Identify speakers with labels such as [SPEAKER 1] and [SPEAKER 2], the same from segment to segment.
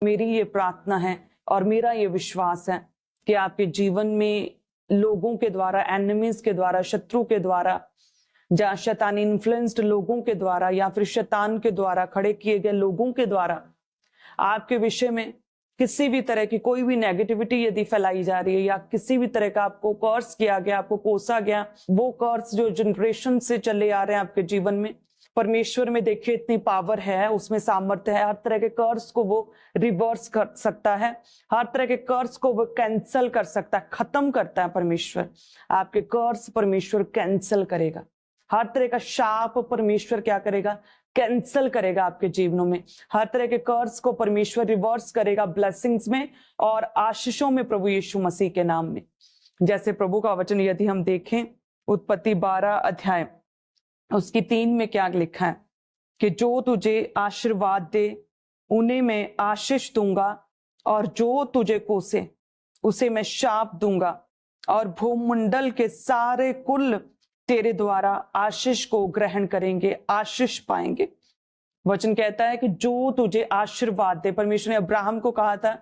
[SPEAKER 1] मेरी ये प्रार्थना है और मेरा ये विश्वास है कि आपके जीवन में लोगों के द्वारा, एनिमीज के द्वारा, शत्रु के द्वारा, जहाँ शैतानी इन्फ्लुएंस्ड लोगों के द्वारा या फिर शैतान के द्वारा खड़े किए गए लोगों के द्वारा आपके विषय में किसी भी तरह की कोई भी नेगेटिविटी यदि फैलाई जा रही है या किसी भी तरह का आपको कर्स किया गया, आपको कोसा गया, वो कर्स जो जनरेशन से चले आ रहे हैं आपके जीवन में, परमेश्वर में देखिए इतनी पावर है, उसमें सामर्थ्य है। हर तरह के कर्स को वो रिवर्स कर सकता है, हर तरह के कर्स को वो कैंसल कर सकता है, खत्म करता है परमेश्वर। आपके कर्स परमेश्वर कैंसल करेगा, हर तरह का शाप परमेश्वर क्या करेगा, कैंसल करेगा आपके जीवनों में। हर तरह के कर्स को परमेश्वर रिवर्स करेगा ब्लेसिंग्स में और आशीषों में, प्रभु यीशु मसीह के नाम में। जैसे प्रभु का वचन यदि हम देखें, उत्पत्ति 12 अध्याय उसकी 3 में क्या लिखा है कि जो तुझे आशीर्वाद दे उन्हें मैं आशीष दूंगा, और जो तुझे कोसे उसे मैं शाप दूंगा, और भूमंडल के सारे कुल तेरे द्वारा आशीष को ग्रहण करेंगे, आशीष पाएंगे। वचन कहता है कि जो तुझे आशीर्वाद दे। परमेश्वर ने अब्राहम को कहा था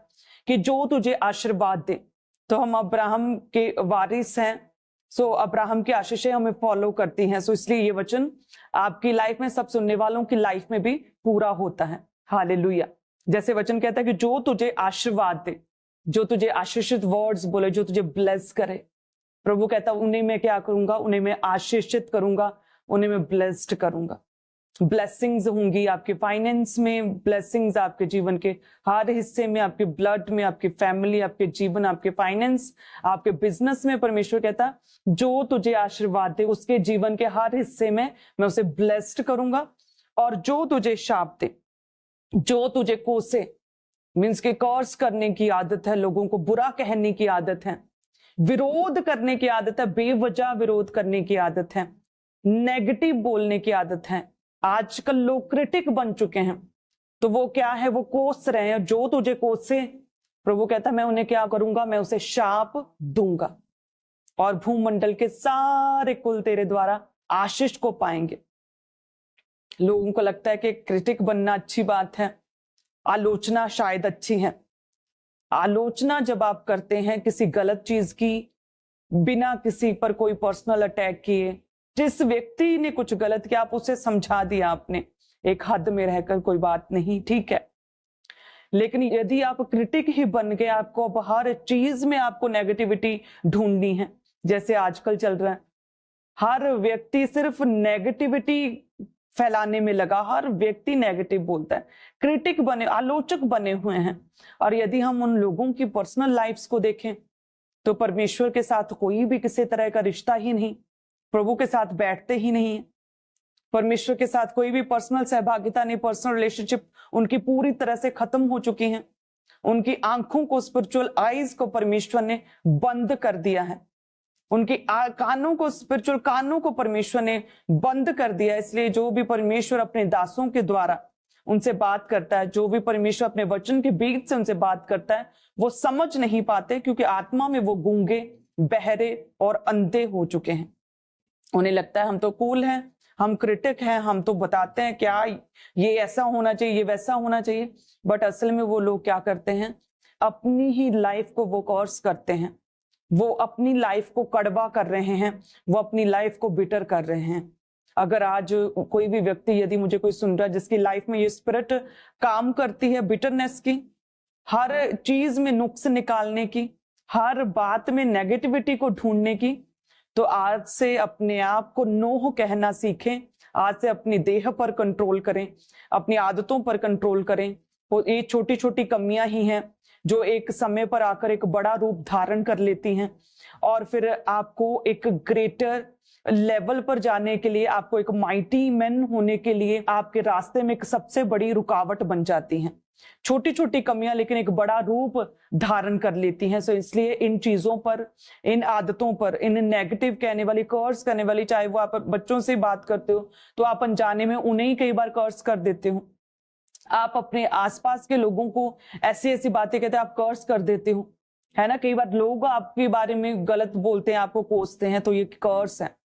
[SPEAKER 1] कि जो तुझे आशीर्वाद दे, तो हम अब्राहम के वारिस हैं, सो अब्राहम की आशीषें हमें फॉलो करती हैं। सो इसलिए ये वचन आपकी लाइफ में, सब सुनने वालों की लाइफ में भी पूरा होता है। हालेलुया। जैसे वचन कहता है कि जो तुझे आशीर्वाद दे, जो तुझे आशीषित वर्ड्स बोले, जो तुझे ब्लेस करे, प्रभु कहता है उन्हें मैं क्या करूंगा, उन्हें मैं आशीषित करूंगा, उन्हें मैं ब्लेस्ड करूंगा। ब्लेसिंग्स होंगी आपके फाइनेंस में, ब्लेसिंग्स आपके जीवन के हर हिस्से में, आपके ब्लड में, आपकी फैमिली, आपके जीवन, आपके फाइनेंस, आपके बिजनेस में। परमेश्वर कहता जो तुझे आशीर्वाद दे उसके जीवन के हर हिस्से में मैं उसे ब्लेस्ड करूंगा, और जो तुझे शाप दे, जो तुझे कोसे, मीन्स के कर्स करने की आदत है, लोगों को बुरा कहने की आदत है, विरोध करने की आदत है, बेवजह विरोध करने की आदत है, नेगेटिव बोलने की आदत है। आजकल लोग क्रिटिक बन चुके हैं, तो वो क्या है, वो कोस रहे हैं। जो तुझे कोसे, प्रभु कहता है मैं उन्हें क्या करूंगा, मैं उसे शाप दूंगा, और भूमंडल के सारे कुल तेरे द्वारा आशीष को पाएंगे। लोगों को लगता है कि क्रिटिक बनना अच्छी बात है, आलोचना शायद अच्छी है। आलोचना जब आप करते हैं किसी गलत चीज की, बिना किसी पर कोई पर्सनल अटैक किए, जिस व्यक्ति ने कुछ गलत किया आप उसे समझा दिया आपने, एक हद में रहकर, कोई बात नहीं, ठीक है। लेकिन यदि आप क्रिटिक ही बन गए, आपको अब हर चीज में आपको नेगेटिविटी ढूंढनी है, जैसे आजकल चल रहा है, हर व्यक्ति सिर्फ नेगेटिविटी फैलाने में लगा, हर व्यक्ति नेगेटिव बोलता है, क्रिटिक बने, आलोचक बने हुए हैं। और यदि हम उन लोगों की पर्सनल लाइफ्स को देखें तो परमेश्वर के साथ कोई भी किसी तरह का रिश्ता ही नहीं, प्रभु के साथ बैठते ही नहीं, परमेश्वर के साथ कोई भी पर्सनल सहभागिता नहीं, पर्सनल रिलेशनशिप उनकी पूरी तरह से खत्म हो चुकी हैं। उनकी आंखों को, स्पिरिचुअल आईज को परमेश्वर ने बंद कर दिया है, उनकी कानों को, स्पिरिचुअल कानों को परमेश्वर ने बंद कर दिया। इसलिए जो भी परमेश्वर अपने दासों के द्वारा उनसे बात करता है, जो भी परमेश्वर अपने वचन के बीच से उनसे बात करता है, वो समझ नहीं पाते, क्योंकि आत्मा में वो गूंगे, बहरे और अंधे हो चुके हैं। उन्हें लगता है हम तो कूल हैं, हम क्रिटिक हैं, हम तो बताते हैं क्या ये ऐसा होना चाहिए, ये वैसा होना चाहिए, बट असल में वो लोग क्या करते हैं, अपनी ही लाइफ को वो कर्स करते हैं, वो अपनी लाइफ को कड़वा कर रहे हैं, वो अपनी लाइफ को बिटर कर रहे हैं। अगर आज कोई भी व्यक्ति, यदि मुझे कोई सुन रहा है जिसकी लाइफ में ये स्पिरिट काम करती है, बिटरनेस की, हर चीज में नुक्स निकालने की, हर बात में नेगेटिविटी को ढूंढने की, तो आज से अपने आप को नो कहना सीखें। आज से अपनी देह पर कंट्रोल करें, अपनी आदतों पर कंट्रोल करें। वो ये छोटी छोटी कमियां ही हैं जो एक समय पर आकर एक बड़ा रूप धारण कर लेती हैं, और फिर आपको एक ग्रेटर लेवल पर जाने के लिए, आपको एक माइटी मैन होने के लिए आपके रास्ते में एक सबसे बड़ी रुकावट बन जाती हैं। छोटी छोटी कमियां लेकिन एक बड़ा रूप धारण कर लेती हैं। सो इसलिए इन चीजों पर, इन आदतों पर, इन नेगेटिव कहने वाली, कर्स करने वाली, चाहे वो आप बच्चों से बात करते हो तो आप अनजाने में उन्हें ही कई बार कर्स कर देते हो, आप अपने आसपास के लोगों को ऐसी ऐसी बातें कहते हैं, आप कर्स कर देते हो, है ना। कई बार लोग आपके बारे में गलत बोलते हैं, आपको कोसते हैं, तो ये कर्स है।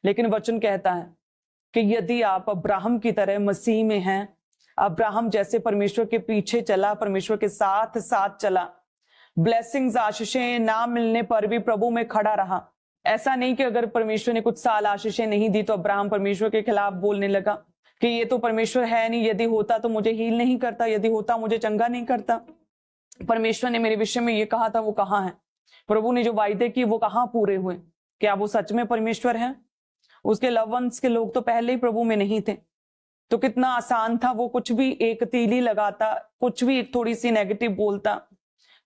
[SPEAKER 1] लेकिन वचन कहता है कि यदि आप अब्राहम की तरह मसीह में हैं, अब्राहम जैसे परमेश्वर के पीछे चला, परमेश्वर के साथ साथ चला, ब्लेसिंग्स आशीषें ना मिलने पर भी प्रभु में खड़ा रहा। ऐसा नहीं कि अगर परमेश्वर ने कुछ साल आशीषें नहीं दी तो अब्राहम परमेश्वर के खिलाफ बोलने लगा कि ये तो परमेश्वर है नहीं, यदि होता तो मुझे हील नहीं करता, यदि होता मुझे चंगा नहीं करता, परमेश्वर ने मेरे विषय में ये कहा था, वो कहाँ है? प्रभु ने जो वायदे किए वो कहाँ पूरे हुए? क्या वो सच में परमेश्वर है? उसके लव वंस के लोग तो पहले ही प्रभु में नहीं थे, तो कितना आसान था, वो कुछ भी एक तीली लगाता, कुछ भी एक थोड़ी सी नेगेटिव बोलता,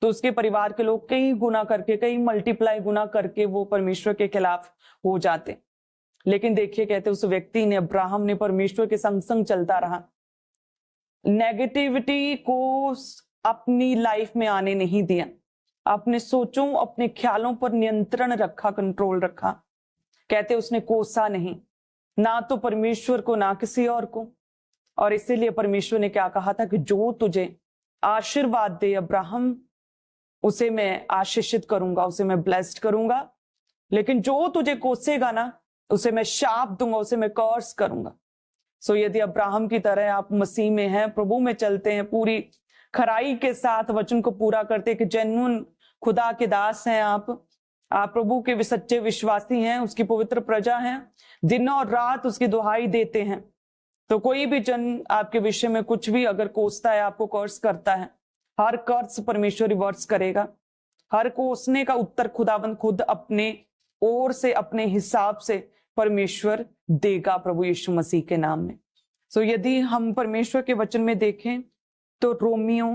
[SPEAKER 1] तो उसके परिवार के लोग कई गुना करके, कई मल्टीप्लाई गुना करके वो परमेश्वर के खिलाफ हो जाते। लेकिन देखिए, कहते उस व्यक्ति ने, अब्राहम ने परमेश्वर के संग संग चलता रहा, नेगेटिविटी को अपनी लाइफ में आने नहीं दिया, अपने सोचों, अपने ख्यालों पर नियंत्रण रखा, कंट्रोल रखा। कहते उसने कोसा नहीं, ना तो परमेश्वर को ना किसी और को। और इसीलिए परमेश्वर ने क्या कहा था कि जो तुझे आशीर्वाद दे अब्राहम, उसे मैं आशीषित करूंगा, उसे मैं ब्लेस्ड करूंगा, लेकिन जो तुझे कोसेगा ना, उसे मैं शाप दूंगा, उसे मैं कर्स करूंगा। सो यदि अब्राहम की तरह आप मसीह में हैं, प्रभु में चलते हैं, पूरी खराई के साथ वचन को पूरा करते, कि जेन्युइन खुदा के दास हैं आप प्रभु के सच्चे विश्वासी हैं, उसकी पवित्र प्रजा हैं, दिन और रात उसकी दुहाई देते हैं, तो कोई भी जन आपके विषय में कुछ भी अगर कोसता है, आपको कर्स करता है, हर कर्स परमेश्वर रिवर्स करेगा। हर कोसने का उत्तर खुदावंद खुद अपने ओर से, अपने हिसाब से परमेश्वर देगा, प्रभु यीशु मसीह के नाम में। सो यदि हम परमेश्वर के वचन में देखें तो रोमियो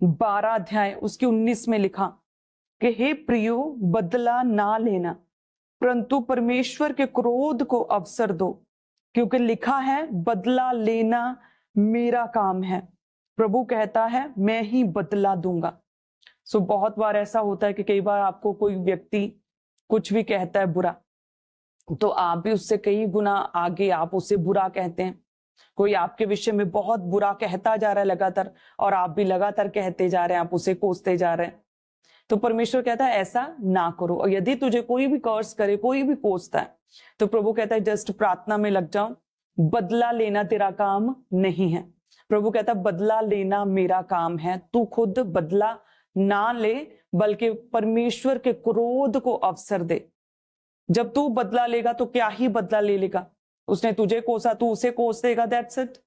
[SPEAKER 1] 12 अध्याय उसकी 19 में लिखा कि हे प्रियो, बदला ना लेना, परंतु परमेश्वर के क्रोध को अवसर दो, क्योंकि लिखा है, बदला लेना मेरा काम है, प्रभु कहता है मैं ही बदला दूंगा। सो बहुत बार ऐसा होता है कि कई बार आपको कोई व्यक्ति कुछ भी कहता है बुरा, तो आप भी उससे कई गुना आगे आप उसे बुरा कहते हैं। कोई आपके विषय में बहुत बुरा कहता जा रहा है लगातार, और आप भी लगातार कहते जा रहे हैं, आप उसे कोसते जा रहे हैं। तो परमेश्वर कहता है ऐसा ना करो। और यदि तुझे कोई भी कर्स करे, कोई भी कोसता है, तो प्रभु कहता है जस्ट प्रार्थना में लग जाओ, बदला लेना तेरा काम नहीं है। प्रभु कहता है बदला लेना मेरा काम है, तू खुद बदला ना ले, बल्कि परमेश्वर के क्रोध को अवसर दे। जब तू बदला लेगा तो क्या ही बदला ले लेगा? उसने तुझे कोसा, तू उसे कोस देगा, दैट्स इट।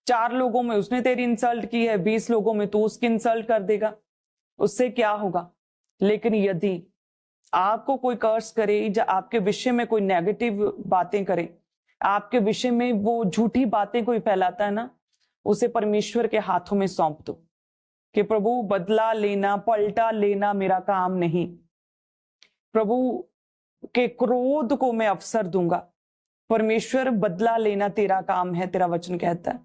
[SPEAKER 1] 4 लोगों में उसने तेरी इंसल्ट की है, 20 लोगों में तू उसकी इंसल्ट कर देगा, उससे क्या होगा? लेकिन यदि आपको कोई कर्स करे या आपके विषय में कोई नेगेटिव बातें करे, आपके विषय में वो झूठी बातें कोई फैलाता है ना, उसे परमेश्वर के हाथों में सौंप दो कि प्रभु बदला लेना, पलटा लेना मेरा काम नहीं, प्रभु के क्रोध को मैं अवसर दूंगा। परमेश्वर बदला लेना तेरा काम है, तेरा वचन कहता है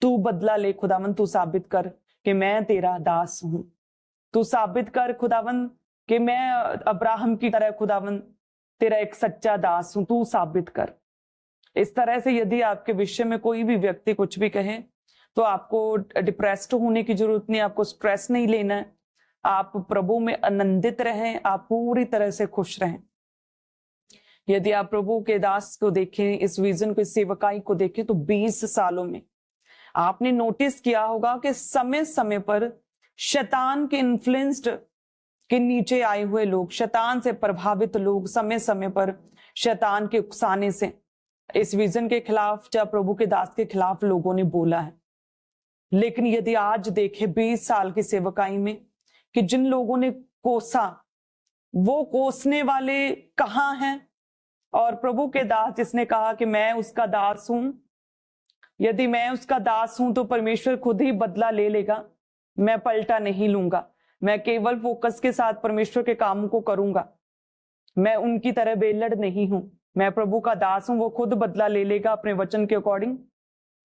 [SPEAKER 1] तू बदला ले खुदावंद, तू साबित कर कि मैं तेरा दास हूं, तू साबित कर खुदावंद कि मैं अब्राहम की तरह खुदावंद तेरा एक सच्चा दास हूं, तू साबित कर। इस तरह से यदि आपके विषय में कोई भी व्यक्ति कुछ भी कहे, तो आपको डिप्रेस्ड होने की जरूरत नहीं, आपको स्ट्रेस नहीं लेना है, आप प्रभु में आनंदित रहें, आप पूरी तरह से खुश रहें। यदि आप प्रभु के दास को देखें, इस विजन को, इस सेवकाई को देखें, तो 20 सालों में आपने नोटिस किया होगा कि समय समय पर शैतान के इन्फ्लुएंस्ड के नीचे आए हुए लोग, शैतान से प्रभावित लोग, समय समय पर शैतान के उकसाने से इस विजन के खिलाफ या प्रभु के दास के खिलाफ लोगों ने बोला है। लेकिन यदि आज देखें 20 साल की सेवकाई में कि जिन लोगों ने कोसा, वो कोसने वाले कहाँ हैं? और प्रभु के दास जिसने कहा कि मैं उसका दास हूं, यदि मैं उसका दास हूं तो परमेश्वर खुद ही बदला ले लेगा, मैं पलटा नहीं लूंगा, मैं केवल फोकस के साथ परमेश्वर के काम को करूंगा, मैं उनकी तरह बेलड़ नहीं हूं, मैं प्रभु का दास हूं, वो खुद बदला ले लेगा अपने वचन के अकॉर्डिंग।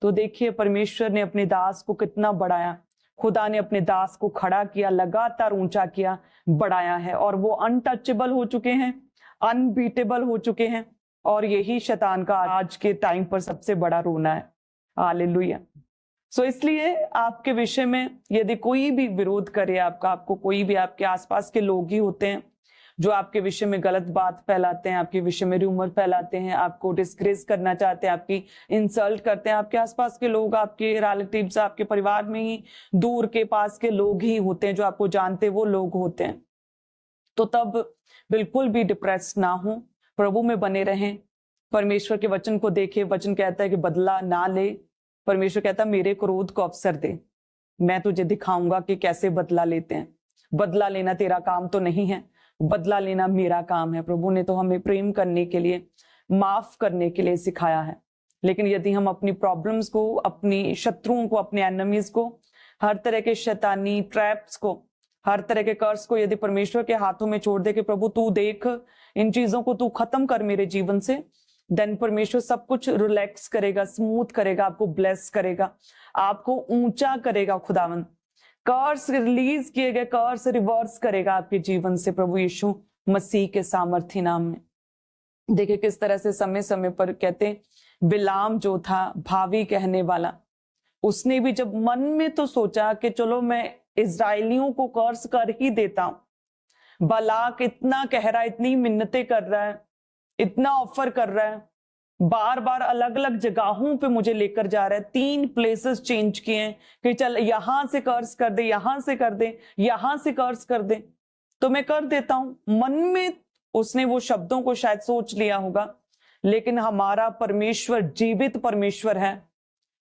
[SPEAKER 1] तो देखिए परमेश्वर ने अपने दास को कितना बढ़ाया, खुदा ने अपने दास को खड़ा किया, लगातार ऊंचा किया, बढ़ाया है, और वो अनटचेबल हो चुके हैं, अनबीटेबल हो चुके हैं। और यही शैतान का आज के टाइम पर सबसे बड़ा रोना है। हालेलुया। सो इसलिए आपके विषय में यदि कोई भी विरोध करे आपका, आपको कोई भी, आपके आसपास के लोग ही होते हैं जो आपके विषय में गलत बात फैलाते हैं, आपके विषय में रूमर फैलाते हैं, आपको डिस्ग्रेस करना चाहते हैं, आपकी इंसल्ट करते हैं। आपके आसपास के लोग, आपके रिलेटिव्स, आपके परिवार में ही दूर के पास के लोग ही होते हैं, जो आपको जानते वो लोग होते हैं। तो तब बिल्कुल भी डिप्रेस ना हो, प्रभु में बने रहें, परमेश्वर के वचन को देखें। वचन कहता है कि बदला ना ले। परमेश्वर कहता है मेरे क्रोध को अवसर दे, मैं तुझे दिखाऊंगा कि कैसे बदला लेते हैं। बदला लेना तेरा काम तो नहीं है, बदला लेना मेरा काम है। प्रभु ने तो हमें प्रेम करने के लिए, माफ करने के लिए सिखाया है। लेकिन यदि हम अपनी प्रॉब्लम्स को, अपनी शत्रुओं को, अपने एनिमीज को, हर तरह के शैतानी ट्रैप्स को, हर तरह के कर्स को यदि परमेश्वर के हाथों में छोड़ दे कि प्रभु तू देख, इन चीजों को तू खत्म कर मेरे जीवन से, देन परमेश्वर सब कुछ रिलैक्स करेगा, स्मूथ करेगा, आपको ब्लेस करेगा, आपको ऊंचा करेगा। खुदावन कर्स रिलीज किए गए कर्स रिवर्स करेगा आपके जीवन से, प्रभु यीशु मसीह के सामर्थी नाम में। देखिए किस तरह से समय समय पर कहते, बिलाम जो था भावी कहने वाला, उसने भी जब मन में तो सोचा कि चलो मैं इजरायलियों को कर्स कर ही देता हूं। बालाक इतना कह रहा है, इतनी मिन्नतें कर रहा है, इतना ऑफर कर रहा है, बार बार अलग अलग जगहों पे मुझे लेकर जा रहा है। 3 प्लेसेस चेंज किए हैं कि चल यहां से कर्स कर दे, यहां से कर दे, यहां से कर्स कर दे, तो मैं कर देता हूं। मन में उसने वो शब्दों को शायद सोच लिया होगा, लेकिन हमारा परमेश्वर जीवित परमेश्वर है।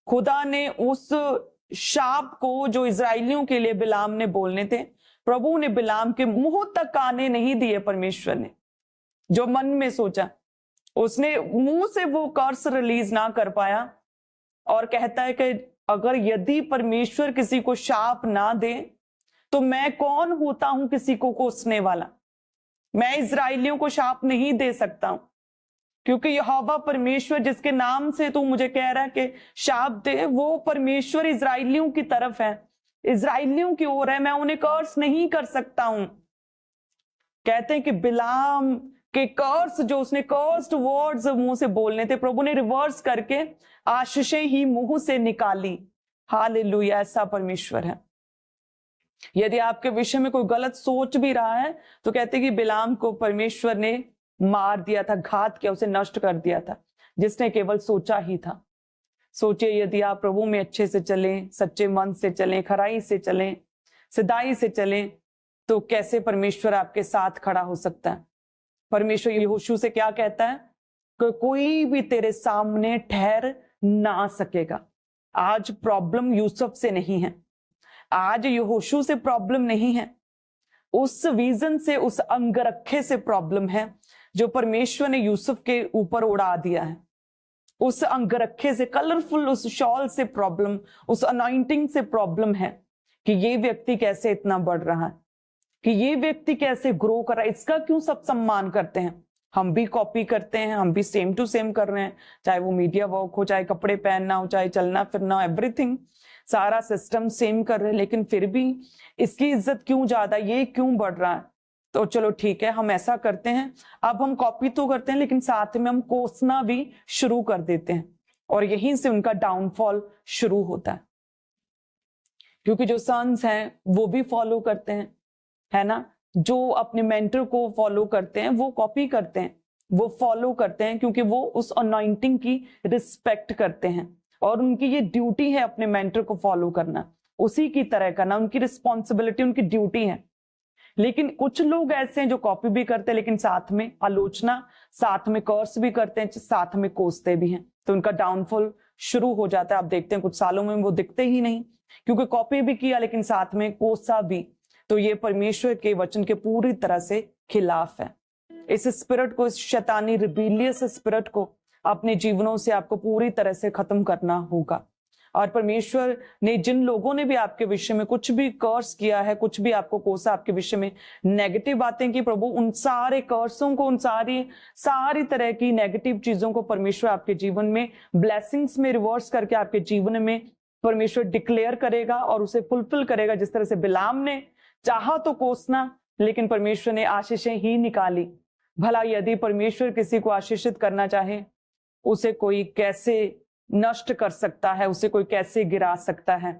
[SPEAKER 1] खुदा ने उस शाप को जो इजरायलियों के लिए बिलाम ने बोलने थे, प्रभु ने बिलाम के मुंह तक आने नहीं दिए। परमेश्वर ने जो मन में सोचा, उसने मुंह से वो कर्स रिलीज ना कर पाया। और कहता है कि अगर यदि परमेश्वर किसी को शाप ना दे तो मैं कौन होता हूं किसी को कोसने वाला। मैं इजरायलियों को शाप नहीं दे सकता हूं, क्योंकि यहोवा परमेश्वर जिसके नाम से तू मुझे कह रहा है कि शाप दे, वो परमेश्वर इजरायलियों की तरफ है, इजरायलियों की ओर है, मैं उन्हें कर्स नहीं कर सकता हूं। कहते हैं कि बिलाम के कर्स, जो उसने कर्स्ड वर्ड्स मुंह से बोलने थे, प्रभु ने रिवर्स करके आशीषें ही मुंह से निकाली। हालेलुया, ऐसा परमेश्वर है। यदि आपके विषय में कोई गलत सोच भी रहा है तो कहते कि बिलाम को परमेश्वर ने मार दिया था, घात किया, उसे नष्ट कर दिया था, जिसने केवल सोचा ही था। सोचिए यदि आप प्रभु में अच्छे से चलें, सच्चे मन से चलें, खराई से चलें, सिधाई से चलें, तो कैसे परमेश्वर आपके साथ खड़ा हो सकता है। परमेश्वर यहोशू से क्या कहता है कि कोई भी तेरे सामने ठहर ना सकेगा। आज प्रॉब्लम यूसुफ से नहीं है, आज यहोशू से प्रॉब्लम नहीं है, उस विजन से, उस अंगरखे से प्रॉब्लम है जो परमेश्वर ने यूसुफ के ऊपर उड़ा दिया है। उस अंगरखे से, कलरफुल उस शॉल से प्रॉब्लम, उस अनॉइंटिंग से प्रॉब्लम है कि ये व्यक्ति कैसे इतना बढ़ रहा है, कि ये व्यक्ति कैसे ग्रो कर रहा है, इसका क्यों सब सम्मान करते हैं। हम भी कॉपी करते हैं, हम भी सेम टू सेम कर रहे हैं, चाहे वो मीडिया वर्क हो, चाहे कपड़े पहनना हो, चाहे चलना फिरना, एवरीथिंग, सारा सिस्टम सेम कर रहे हैं, लेकिन फिर भी इसकी इज्जत क्यों ज्यादा, ये क्यों बढ़ रहा है। तो चलो ठीक है, हम ऐसा करते हैं, अब हम कॉपी तो करते हैं लेकिन साथ में हम कोसना भी शुरू कर देते हैं, और यहीं से उनका डाउनफॉल शुरू होता है। क्योंकि जो सन्स हैं वो भी फॉलो करते हैं, है ना, जो अपने मेंटर को फॉलो करते हैं वो कॉपी करते हैं, वो फॉलो करते हैं, क्योंकि वो उस अनॉइंटिंग की रिस्पेक्ट करते हैं और उनकी ये ड्यूटी है अपने मेंटर को फॉलो करना, उसी की तरह करना, उनकी रिस्पॉन्सिबिलिटी, उनकी ड्यूटी है। लेकिन कुछ लोग ऐसे हैं जो कॉपी भी करते हैं लेकिन साथ में आलोचना, साथ में कर्स भी करते हैं, साथ में कोसते भी हैं, तो उनका डाउनफॉल शुरू हो जाता है। आप देखते हैं कुछ सालों में वो दिखते ही नहीं, क्योंकि कॉपी भी किया लेकिन साथ में कोसा भी। तो ये परमेश्वर के वचन के पूरी तरह से खिलाफ है। इस स्पिरिट को, इस शैतानी रिबेलियस स्पिरिट को अपने जीवनों से आपको पूरी तरह से खत्म करना होगा। और परमेश्वर ने जिन लोगों ने भी आपके विषय में कुछ भी कर्स किया है, कुछ भी आपको कोसा, आपके विषय में नेगेटिव बातें की, प्रभु उन सारे कर्सों को, उन सारी तरह की नेगेटिव चीजों को परमेश्वर आपके जीवन में ब्लेसिंग्स में रिवर्स करके आपके जीवन में परमेश्वर डिक्लेयर करेगा और उसे फुलफिल करेगा। जिस तरह से बिलाम ने चाहा तो कोसना, लेकिन परमेश्वर ने आशीषें ही निकाली। भला यदि परमेश्वर किसी को आशीषित करना चाहे, उसे कोई कैसे नष्ट कर सकता है, उसे कोई कैसे गिरा सकता है।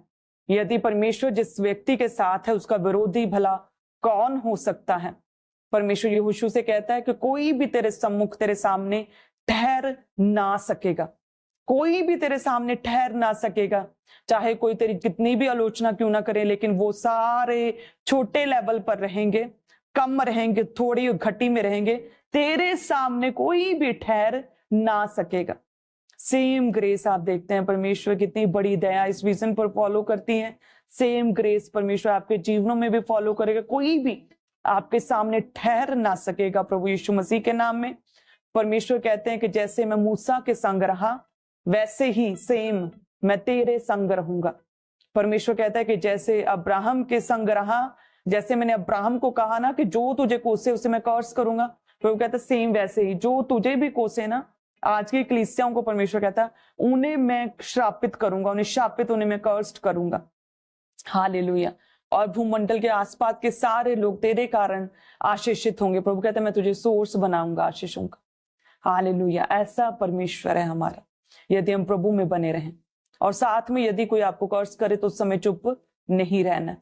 [SPEAKER 1] यदि परमेश्वर जिस व्यक्ति के साथ है उसका विरोधी भला कौन हो सकता है। परमेश्वर यहोशू से कहता है कि कोई भी तेरे सम्मुख, तेरे सामने ठहर ना सकेगा, कोई भी तेरे सामने ठहर ना सकेगा। चाहे कोई तेरी कितनी भी आलोचना क्यों ना करे, लेकिन वो सारे छोटे लेवल पर रहेंगे, कम रहेंगे, थोड़ी घटी में रहेंगे, तेरे सामने कोई भी ठहर ना सकेगा। सेम ग्रेस आप देखते हैं, परमेश्वर कितनी बड़ी दया इस विजन पर फॉलो करती है। सेम ग्रेस परमेश्वर आपके जीवनों में भी फॉलो करेगा। कोई भी आपके सामने ठहर ना सकेगा प्रभु यीशु मसीह के नाम में। परमेश्वर कहते हैं कि जैसे मैं मूसा के संग रहा, वैसे ही सेम मैं तेरे संग रहूंगा। परमेश्वर कहता है कि जैसे अब्राहम के संग रहा, जैसे मैंने अब्राहम को कहा ना कि जो तुझे कोसे उसे मैं कर्स करूंगा, प्रभु कहता है सेम वैसे ही जो तुझे भी कोसे ना, आज की कलीसियाओं को परमेश्वर कहता है उन्हें मैं श्रापित करूंगा, उन्हें शापित, उन्हें मैं कर्स्ड करूंगा। हालेलुया। और भूमंडल के आसपास के सारे लोग तेरे कारण आशीषित होंगे। प्रभु कहता है मैं तुझे सोर्स बनाऊंगा आशीषों का। हालेलुया। ऐसा परमेश्वर है हमारा, यदि हम प्रभु में बने रहें। और साथ में यदि कोई आपको कर्ज करे तो उस समय चुप नहीं रहना,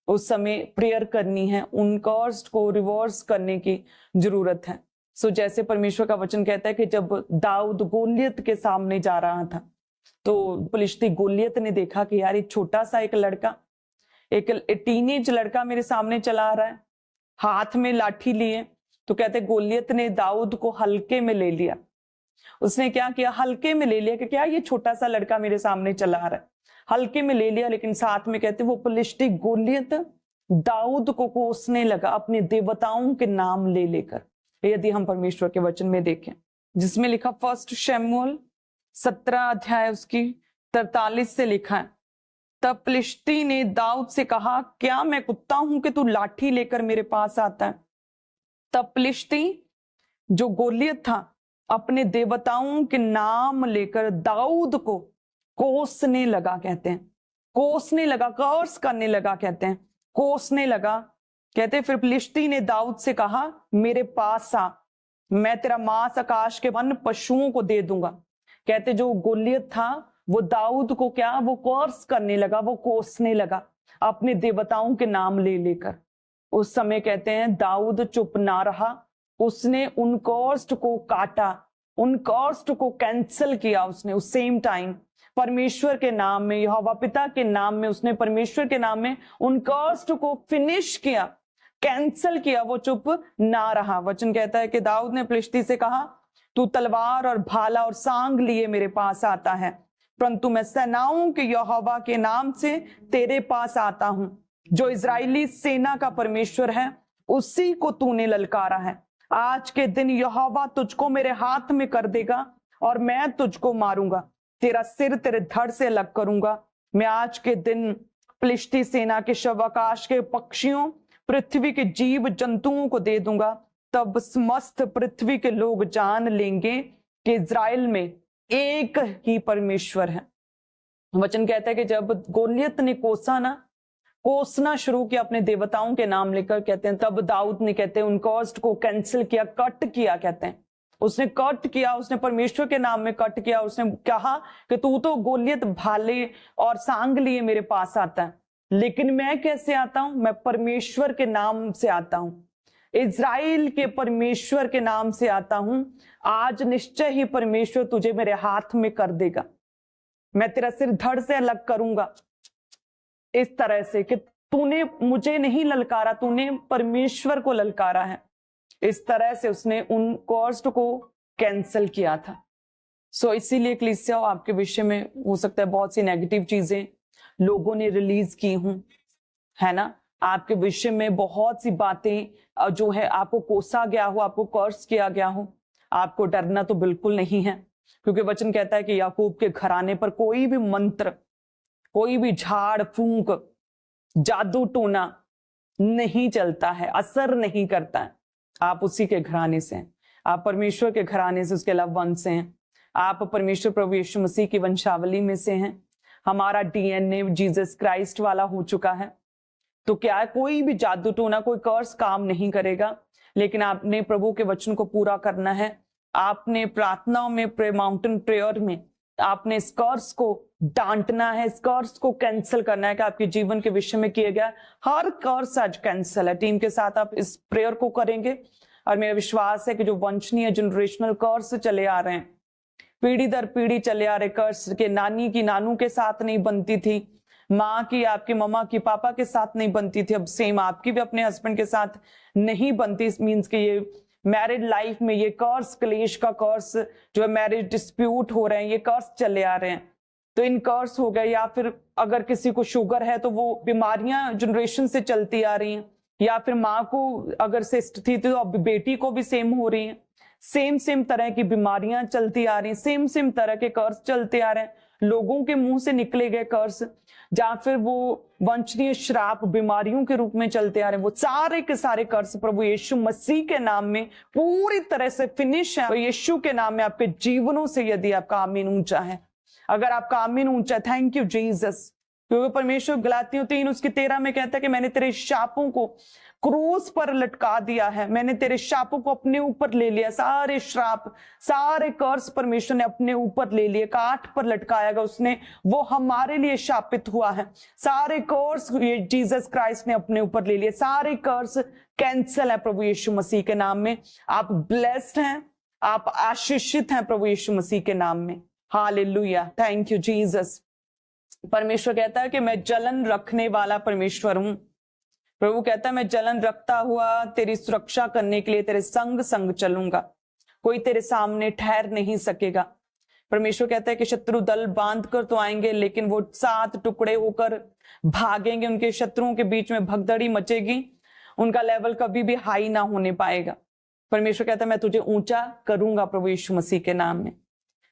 [SPEAKER 1] उस समय प्रेयर करनी है, उन कर्ज को रिवर्स करने की जरूरत है। सो जैसे परमेश्वर का वचन कहता है कि जब दाऊद गोलियत के सामने जा रहा था, तो फिलिस्ती गोलियत ने देखा कि यार एक छोटा सा एक लड़का, एक टीनेज लड़का मेरे सामने चला रहा है, हाथ में लाठी लिए। तो कहते गोलियत ने दाऊद को हल्के में ले लिया। उसने क्या किया? हल्के में ले लिया कि क्या ये छोटा सा लड़का मेरे सामने चला रहा है, हल्के में ले लिया। लेकिन साथ में कहते वो फिलिस्ती गोलियत दाऊद को कोसने लगा अपने देवताओं के नाम ले लेकर। यदि हम परमेश्वर के वचन में देखें, जिसमें लिखा 1 शमूएल 17 अध्याय उसकी 43 से लिखा है, तब फिलिस्ती ने दाऊद से कहा, क्या मैं कुत्ता हूं कि तू लाठी लेकर मेरे पास आता है? तब फिलिस्ती जो गोलियत था अपने देवताओं के नाम लेकर दाऊद को कोसने लगा। कहते हैं कोसने लगा, कर्स करने लगा, कहते हैं कोसने लगा। कहते फिर फिलिस्ती ने दाऊद से कहा, मेरे पास आ, मैं तेरा मांस आकाश के वन पशुओं को दे दूंगा। कहते जो गोलियत था वो दाऊद को क्या, वो कर्स करने लगा, वो कोसने लगा अपने देवताओं के नाम ले लेकर। उस समय कहते हैं दाऊद चुप ना रहा, उसने उन कर्स्ट को काटा, उन कर्स्ट को कैंसिल किया। उसने उस सेम टाइम परमेश्वर के नाम में, यहोवा पिता के नाम में, उसने परमेश्वर के नाम में उन कर्स्ट को फिनिश किया, कैंसिल किया। वो चुप ना रहा। वचन कहता है कि दाऊद ने फिलिस्ती से कहा, तू तलवार और भाला और सांग लिए मेरे पास आता है, परंतु मैं सेनाओं के यहोवा के नाम से तेरे पास आता हूं। जो इजरायली सेना का परमेश्वर है उसी को तूने ललकारा है। आज के दिन यहोवा तुझको मेरे हाथ में कर देगा और मैं तुझको मारूंगा, तेरा सिर तेरे धड़ से अलग करूंगा। मैं आज के दिन फिलिस्ती सेना के शव आकाश के पक्षियों, पृथ्वी के जीव जंतुओं को दे दूंगा। तब समस्त पृथ्वी के लोग जान लेंगे कि इजराइल में एक ही परमेश्वर है। वचन कहता है कि जब गोलियत ने कोसना शुरू किया अपने देवताओं के नाम लेकर, कहते हैं तब दाऊद ने, कहते हैं उन कॉस्ट को कैंसिल किया, कट किया। कहते हैं उसने कट किया, उसने परमेश्वर के नाम में कट किया। उसने कहा कि तू तो गोलियत भाले और सांग लिए मेरे पास आता है, लेकिन मैं कैसे आता हूं? मैं परमेश्वर के नाम से आता हूं, इज़राइल के परमेश्वर के नाम से आता हूं। आज निश्चय ही परमेश्वर तुझे मेरे हाथ में कर देगा, मैं तेरा सिर धड़ से अलग करूंगा। इस तरह से कि तूने मुझे नहीं ललकारा, तूने परमेश्वर को ललकारा है। इस तरह से उसने उन कॉस्ट को कैंसिल किया था। सो इसीलिए कलीसिया आपके विषय में हो सकता है बहुत सी नेगेटिव चीजें लोगों ने रिलीज की हूं, है ना, आपके विषय में बहुत सी बातें जो है आपको कोसा गया हो, आपको कर्स किया गया हो। आपको डरना तो बिल्कुल नहीं है, क्योंकि वचन कहता है कि याकूब के घराने पर कोई भी मंत्र, कोई भी झाड़ फूंक, जादू टोना नहीं चलता है, असर नहीं करता है। आप उसी के घराने से हैं, आप परमेश्वर के घराने से, उसके लव वन से हैं। आप परमेश्वर प्रभु यीशु मसीह की वंशावली में से हैं। हमारा डीएनए जीसस क्राइस्ट वाला हो चुका है। तो क्या है, कोई भी जादू टोना, कोई कर्स काम नहीं करेगा। लेकिन आपने प्रभु के वचन को पूरा करना है। आपने प्रार्थनाओं में, माउंटेन प्रेयर में आपने इस कर्स को डांटना है, इस कर्स को कैंसिल करना है कि आपके जीवन के विषय में किया गया हर कर्स आज कैंसिल है। टीम के साथ आप इस प्रेयर को करेंगे और मेरा विश्वास है कि जो वंशनीय जनरेशनल कर्स चले आ रहे हैं, पीढ़ी दर पीढ़ी चले आ रहे कर्स के नानी की नानू के साथ नहीं बनती थी, माँ की, आपकी मम्मा की, पापा के साथ नहीं बनती थी, अब सेम आपकी भी अपने हस्बैंड के साथ नहीं बनती। मीन्स कि ये मैरिड लाइफ में ये कर्स, क्लेश का कर्स जो है, मैरिज डिस्प्यूट हो रहे हैं, ये कर्स चले आ रहे हैं। तो इन कर्स हो गए, या फिर अगर किसी को शुगर है तो वो बीमारियां जनरेशन से चलती आ रही हैं, या फिर माँ को अगर सिस्ट थी तो अब बेटी को भी सेम हो रही है। सेम तरह की बीमारियां चलती आ रही हैं, सेम तरह के कर्स चलते आ रहे हैं, लोगों के मुंह से निकले गए कर्स, या फिर वो वंशनीय श्राप बीमारियों के रूप में चलते आ रहे हैं, वो सारे के सारे कर्स प्रभु यीशु मसीह के नाम में पूरी तरह से फिनिश है। यीशु के नाम में आपके जीवनों से यदि आपका आमीन ऊंचा है, अगर आपका आमीन ऊंचा, थैंक यू जीसस, क्योंकि परमेश्वर गलातियों 3:13 में कहता है कि मैंने तेरे शापों को क्रूस पर लटका दिया है, मैंने तेरे शापों को अपने ऊपर ले लिया, सारे श्राप, सारे कर्स परमेश्वर ने अपने ऊपर ले लिए, काठ पर लटकाया गया उसने, वो हमारे लिए शापित हुआ है। सारे कर्स ये जीसस क्राइस्ट ने अपने ऊपर ले लिए, सारे कर्स कैंसल है प्रभु यीशु मसीह के नाम में। आप ब्लेस्ड हैं, आप आशीषित हैं प्रभु यीशु मसीह के नाम में। Hallelujah, thank you Jesus. परमेश्वर कहता है कि मैं जलन रखने वाला परमेश्वर हूं। प्रभु कहता है मैं जलन रखता हुआ तेरी सुरक्षा करने के लिए तेरे संग संग चलूंगा, कोई तेरे सामने ठहर नहीं सकेगा। परमेश्वर कहता है कि शत्रु दल बांध कर तो आएंगे, लेकिन वो 7 टुकड़े होकर भागेंगे, उनके शत्रुओं के बीच में भगदड़ी मचेगी, उनका लेवल कभी भी हाई ना होने पाएगा। परमेश्वर कहता है मैं तुझे ऊंचा करूंगा प्रभु यीशु मसीह के नाम में।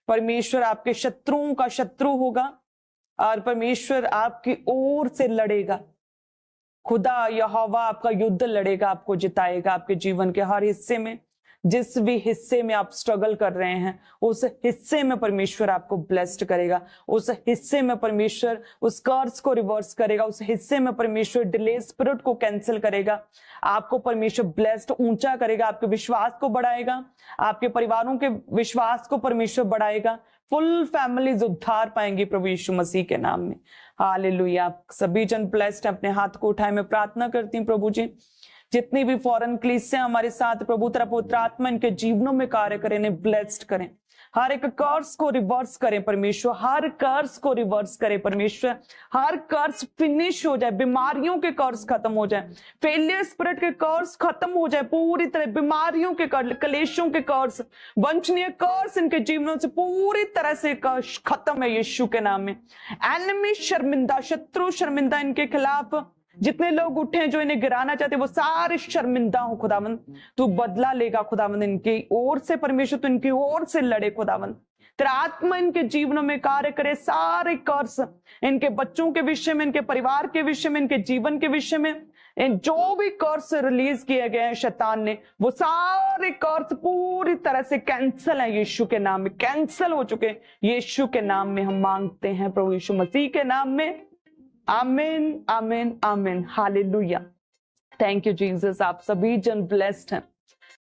[SPEAKER 1] परमेश्वर आपके शत्रुओं का शत्रु होगा और परमेश्वर आपकी ओर से लड़ेगा। खुदा यहोवा आपका युद्ध लड़ेगा, आपको जिताएगा। आपके जीवन के हर हिस्से में, जिस भी हिस्से में आप स्ट्रगल कर रहे हैं, उस हिस्से में परमेश्वर आपको ब्लेस्ड करेगा, उस हिस्से में परमेश्वर उस कर्स को रिवर्स करेगा, उस हिस्से में परमेश्वर डिले स्पिरिट को कैंसिल करेगा, आपको परमेश्वर ब्लेस्ड ऊंचा करेगा, आपके विश्वास को बढ़ाएगा, आपके परिवारों के विश्वास को परमेश्वर बढ़ाएगा। फुल फैमिलीज उद्धार पाएंगी प्रभु यीशु मसीह के नाम में। हालेलुया। आप सभी जन ब्लेस्ड हैं। अपने हाथ को उठाए, मैं प्रार्थना करती हूँ प्रभु जी, जितनी भी फॉरेन कलीसियां हमारे साथ प्रभु तेरा पवित्र आत्मा इनके जीवनों में कार्य करें, इन्हें ब्लेस्ड करें, हर एक कर्स को रिवर्स करें परमेश्वर, हर कर्स को रिवर्स करें परमेश्वर, हर कर्स फिनिश हो जाए, बीमारियों के कर्स खत्म हो जाए, फेलियर स्पिरिट के कर्स खत्म हो जाए पूरी तरह, बीमारियों के कलेशों के कर्स, वंशनीय कर्स इनके जीवनों से पूरी तरह से खत्म है यीशु के नाम में। एनिमी शर्मिंदा, शत्रु शर्मिंदा, इनके खिलाफ जितने लोग उठे हैं जो इन्हें गिराना चाहते वो सारे शर्मिंदा हो खुदावंद। तू बदला लेगा खुदावंद इनकी ओर से परमेश्वर, तू इनकी ओर से लड़े खुदावंद, तेरा आत्मा इनके जीवनों में कार्य करे। सारे कर्स इनके बच्चों के विषय में, इनके परिवार के विषय में, इनके जीवन के विषय में, इन जो भी कर्स रिलीज किए गए हैं शैतान ने, वो सारे कर्स पूरी तरह से कैंसल है यीशु के नाम में, कैंसल हो चुके। यीशु के नाम में हम मांगते हैं प्रभु यीशु मसीह के नाम में, आमीन आमीन आमीन। Hallelujah, thank you Jesus. आप सभी जन ब्लेस्ड हैं।